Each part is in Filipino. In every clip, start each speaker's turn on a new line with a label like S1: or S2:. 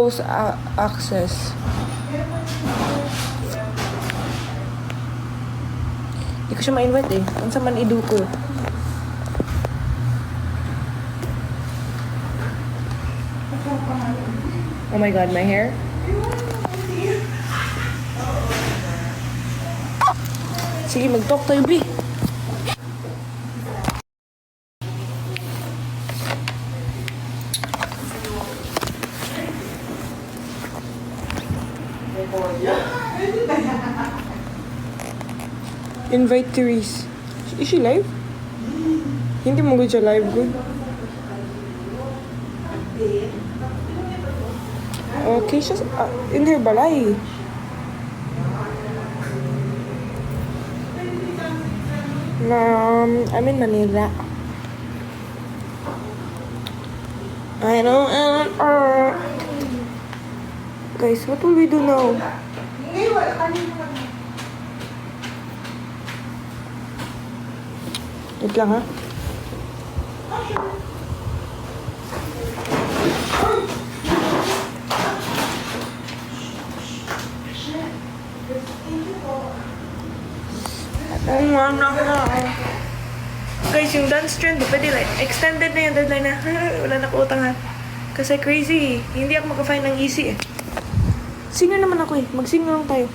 S1: close access. Hindi ko siya ma-invite eh. Ang sa man idu ko. Oh my god, my hair. Sige, mag-talk tayo, B. Invite Therese. Is she live? Hindi mo good siya live, good. Okay, she's in her balay. I'm in Manila. I know. Guys, what will we do now? Wait lang ha. Guys, yung dance trend, pwede like, extended na yung deadline na. Wala na ko utangan. Kasi crazy. Hindi ako maka-find ng easy eh. Singer naman ako eh. Mag-sing lang tayo.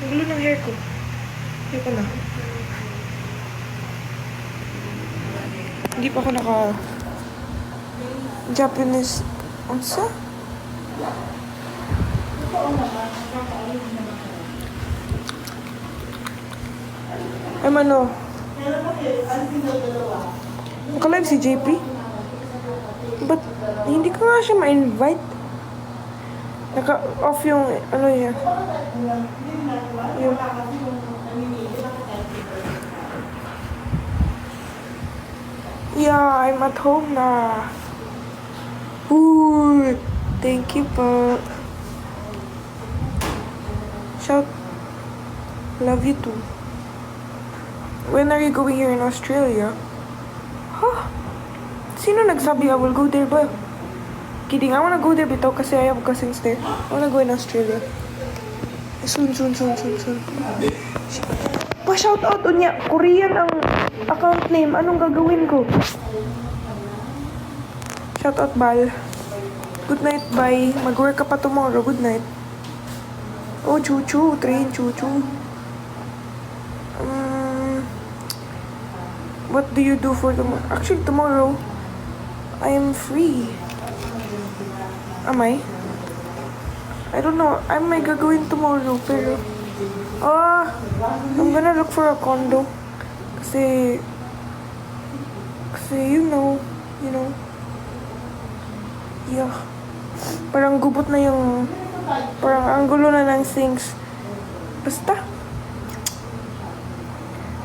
S1: Ang gulo ng hair ko. Hindi pa na. Hindi pa ako naka Japanese. Ansa? Ano? Naka-live si JP? But hindi ko nga siya ma-invite. Naka-off yung ano niya. Yung yeah, I'm at home na. Ooh, thank you po. Shout. Love you too. When are you going here in Australia? Huh? Sino nagsabi I will go there ba? Kidding, I wanna go there bitaw kasi I have cousins there. I wanna go in Australia. Soon. Pa-shout out unya. Korean ang account name. Anong gagawin ko? Shout out, Bal. Good night, bye. Mag-work ka pa tomorrow. Good night. Oh, chuchu. Train, chuchu. What do you do for tomorrow? Actually, tomorrow, I am free. Am I? I don't know. I may gagawin tomorrow, pero... I'm gonna look for a condo. Kasi, you know. Yeah. Parang gubot na yung... Parang ang gulo na ng things. Basta.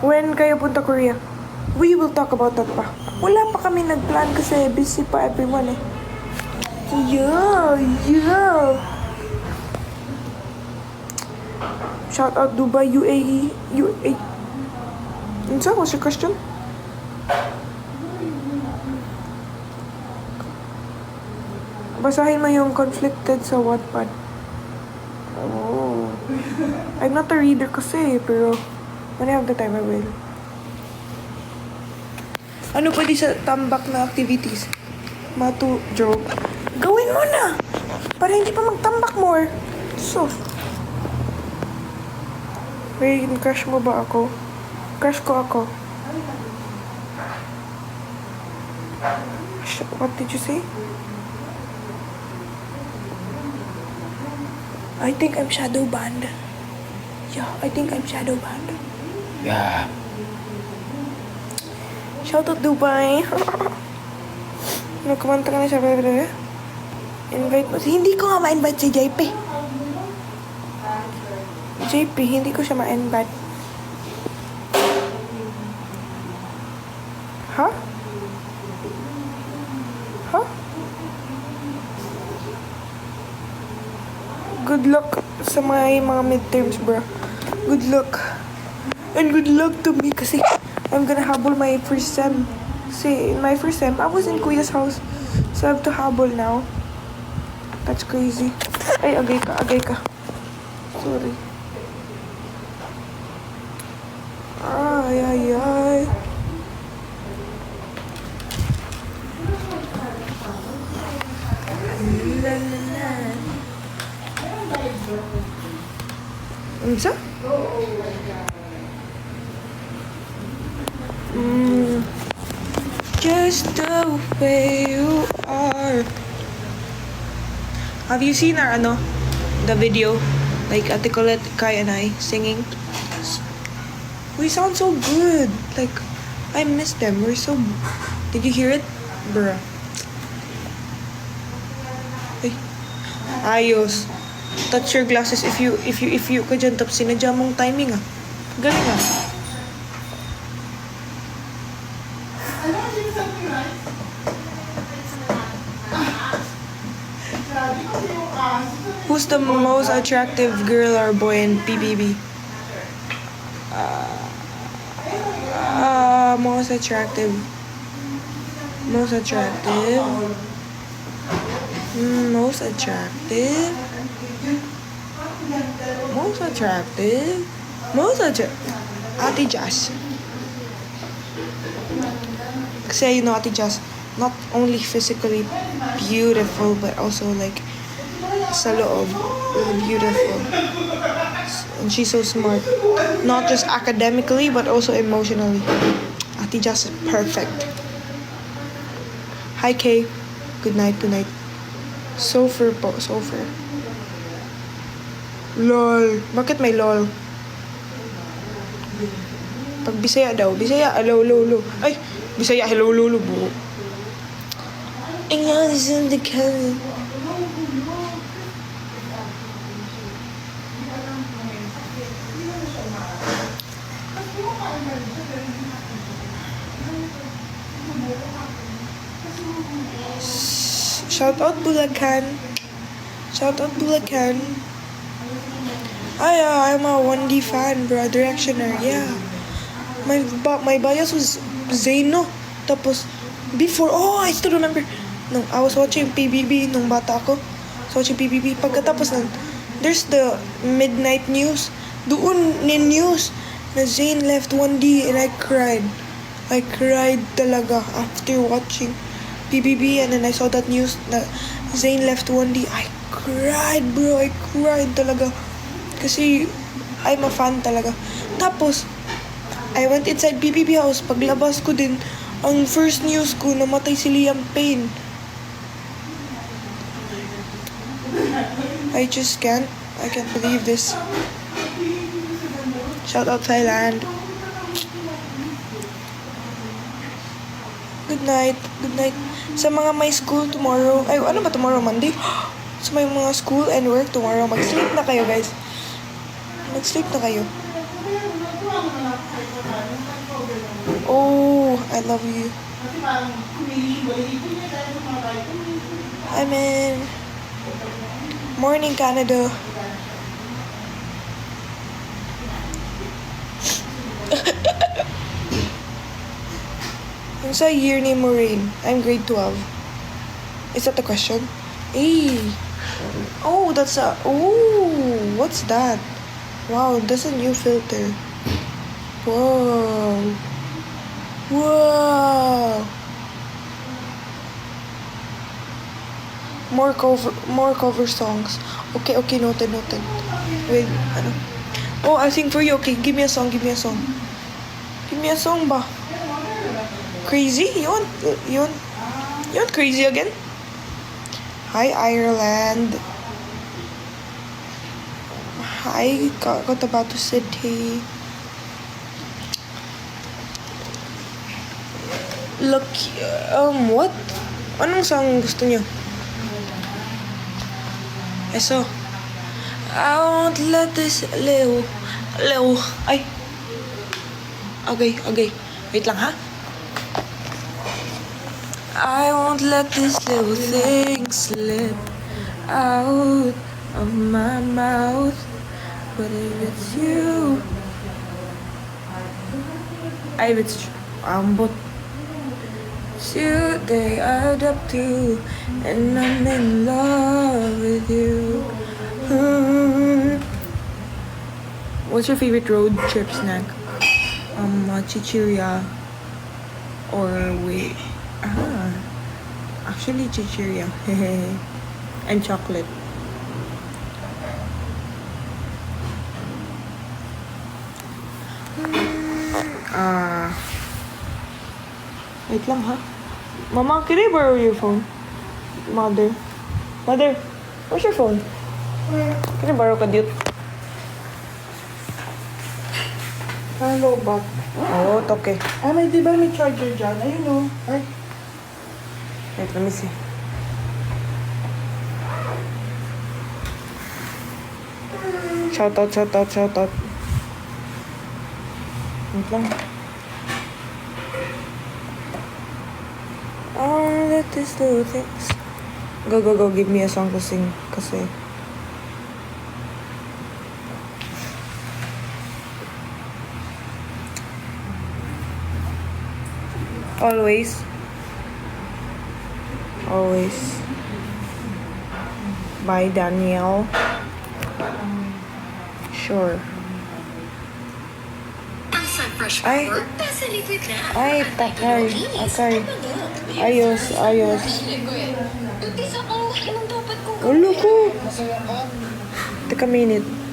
S1: When kayo punta Korea? We will talk about that pa. Wala pa kami nag-plan kasi busy pa everyone eh. Yeah. Shout out Dubai, UAE. What's your question? Basahin mo yung conflicted sa Wattpad. Oh. I'm not a reader kasi, pero when I have the time, I will. Ano pwede sa tambak na activities? Matu, joke. Gawin mo na! Para hindi pa magtambak more. So. Wait, crush mo ba ako? Crush ko ako. What did you say? I think I'm shadow banned. Yeah, I think I'm shadow banned.
S2: Yeah.
S1: Shout out Dubai. Nagkumanta ka na siya, bebe. Invite mo. Hindi ko nga ma-invite si JP. JP, hindi ko siya ma-invite. Ha? Good luck sa mga midterms, bro. Good luck. And good luck to me kasi I'm gonna habol my first sem. See, in my first sem, I was in Kuya's house. So I have to habol now. That's crazy. Ay, agay ka. Sorry. Ay. Ano just the way you are. Have you seen our the video? Like Ate Colette, Kai, and I singing. We sound so good. Like, I miss them. We're so... Did you hear it? Bruh. Ay. Ayos. Touch your glasses if you ka dyan, tapos sinadya mong timing Galing Who's the most attractive girl or boy in PBB? Most attractive. Most attractive. Ate Jazz. Kasi Ate Jazz, not only physically beautiful, but also like sa loob, beautiful. And she's so smart. Not just academically, but also emotionally. Ate Jazz is perfect. Hi, Kay. Good night. Sofer po. LOL. Bakit may LOL? Pag Bisaya daw. Bisaya, hello, lo. Ay, Bisaya, hello, lo, buo. Ingyan is in the can. Shout out Bulacan. I'm a 1D fan, bro. Directioner, yeah. My bias was Zaino. Tapos, before, I still remember. No, I was watching PBB nung bata ako. Pagkatapos nun, there's the midnight news. Doon ni news na Zayn left 1D and I cried. I cried talaga after watching PBB, and then I saw that news that Zayn left 1D. I cried, bro. I cried talaga. Kasi I'm a fan talaga. Tapos, I went inside PBB house. Paglabas ko din, ang first news ko, namatay si Liam Payne. I can't believe this. Shout out Thailand. Good night. Sa mga may school tomorrow, ay ano ba tomorrow, Monday? Sa may mga school and work tomorrow, mag-sleep na kayo, guys. Oh, I love you. I'm in. Morning, Canada. Sa year ni Maureen, I'm grade 12. Is that the question? Hey. Oh, what's that? Wow, that's a new filter. Wow. More cover songs. Okay, noted. Wait, ano? Oh, I'll sing for you. Okay, give me a song. Give me a song ba? Crazy? You want crazy again? Hi, Ireland. Hi, Cotabato City. Look, what? Anong song gusto niyo? Eso. I won't let this live. Ay. Okay. Wait lang, ha? I won't let this little thing slip out of my mouth. But if it's you, Ay, it's ambot. Today I adopt you, and I'm in love with you. What's your favorite road trip snack? Chichirya or wait. Actually chichirya. And chocolate. Wait lang ha. Mama, can I borrow your phone? Mother. Mother, where's your phone? Can I borrow ka, dude?
S2: Hello, bot.
S1: Oo, okay.
S2: May di ba may charger dyan? Ayun o. Ay,
S1: Wait, let me see. Shout out. Wait lang. Let this do things. Go, give me a song to sing. Kasi... Always. By Danielle. Sure. Ay, takay. Ayos. Ulo ko. Teka minute.